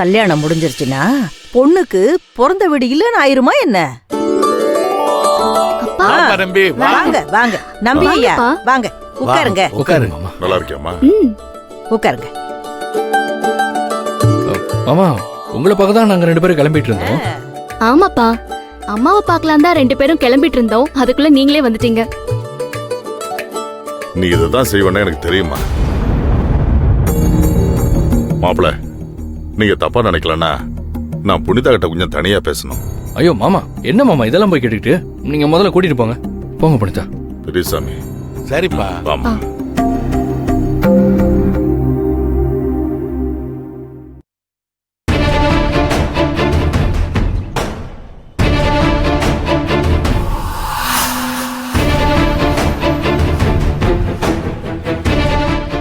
கல்யாணம் முடிஞ்சிருச்சுன்னா பொண்ணுக்கு பிறந்த வீடு இல்லன்னு ஆயிருமா என்ன? அப்பா தம்பி வாங்க வாங்க நம்பி ஐயா வாங்க உட்காருங்க. உட்காருங்க. நல்லா இருக்கியாமா? உட்காருங்க. மாமா உங்களை பார்க்க தான் நாங்க 2 பேரும் கிளம்பிட்டு இருந்தோம். ஆமாப்பா, அம்மாவை பார்க்கலாம் தான் 2 பேரும் கிளம்பிட்டு இருந்தோம். அதுக்குள்ள நீங்களே வந்துட்டீங்க. நீ இதைதான் செய்வன்னு எனக்கு தெரியுமா? மாப்பிள, நீங்க தப்பா நினைக்கலன்னா நான் புனிதா கிட்ட கொஞ்சம் தனியா பேசணும். ஐயோ மாமா, என்ன மாமா இதெல்லாம் போய் கேட்டுக்கிட்டு? நீங்க முதல்ல கூட்டிட்டு போங்க. போங்க புனிதா. பெரியசாமி சரிப்பா. வாமா.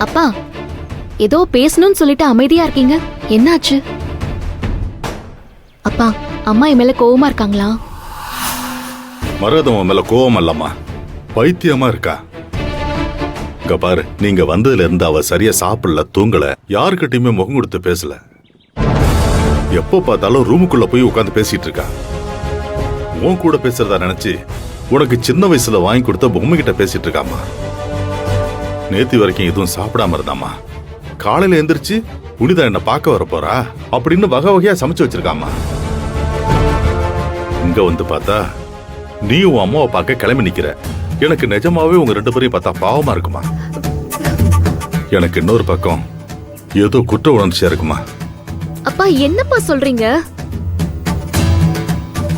அப்பா, ஏதோ பேசணும்னு சொல்லிட்டு அமைதியா இருக்கீங்க, என்னாச்சு? அப்பா, அம்மா என் மேல கோவமா இருக்காங்களா? மரகதம் மேல கோவம் அல்லம்மா, பைத்தியமா இருக்கா. இங்க பாரு, நீங்க வந்ததுல இருந்து அவ சரியா சாப்பிடல, தூங்கல, யாருக்கிட்டயுமே முகம் கொடுத்து பேசல. எப்ப பார்த்தாலும் ரூமுக்குள்ள போய் உட்காந்து பேசிட்டு இருக்கா. உன் கூட பேசுறதா நினைச்சு உனக்கு சின்ன வயசுல வாங்கி கொடுத்த பொம்மை கிட்ட பேசிட்டு இருக்காமா. நேத்து வரைக்கும் எதுவும் சாப்பிடாம இருந்தாமா. காலையில எந்திரிச்சு புனிதா என்ன பார்க்க வர போறா அப்படின்னு வகை வகையா சமைச்சு வச்சிருக்காமா. இங்க வந்து பார்த்தா நீ உன் அம்மாவை பார்க்க கிளம்பி நிக்கிற. எனக்கு நிஜமாவே உங்க 2 பேரையும் பார்த்தா பாவமா இருக்குமா. எனக்கு இன்னொரு பக்கம் ஏதோ குற்ற உணர்ச்சியா இருக்குமா. அப்பா, என்னப்பா சொல்றீங்க?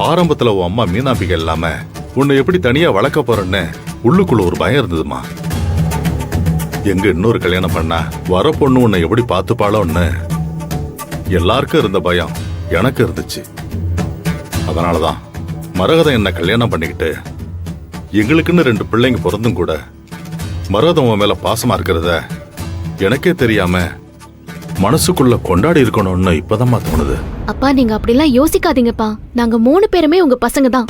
ஆரம்பத்துல உன் அம்மா மீனாம்பிகை இல்லாம உன்னை எப்படி தனியா வளர்க்க போறேன்னு உள்ளுக்குள்ள ஒரு பயம் இருந்ததுமா. எங்க இன்னொரு கல்யாணம் பண்ணா வர பொண்ணு உன்னை எப்படி பார்த்துப்பாளோன்னு எல்லாருக்கும் இருந்த பயம் எனக்கு இருந்துச்சு. அதனாலதான் மரகதம் என்ன கல்யாணம் பண்ணிக்கிட்டு எங்களுக்குன்னு 2 பிள்ளைங்க பிறந்தும் கூட மரகதம் உன் மேல பாசமா இருக்கிறத எனக்கே தெரியாம மனசுக்குள்ள கொண்டாடி இருக்கணும்னு இப்பதான் தோணுது. அப்பா, நீங்க அப்படிலாம் யோசிக்காதீங்கப்பா. நாங்க 3 பேருமே உங்க பசங்க தான்.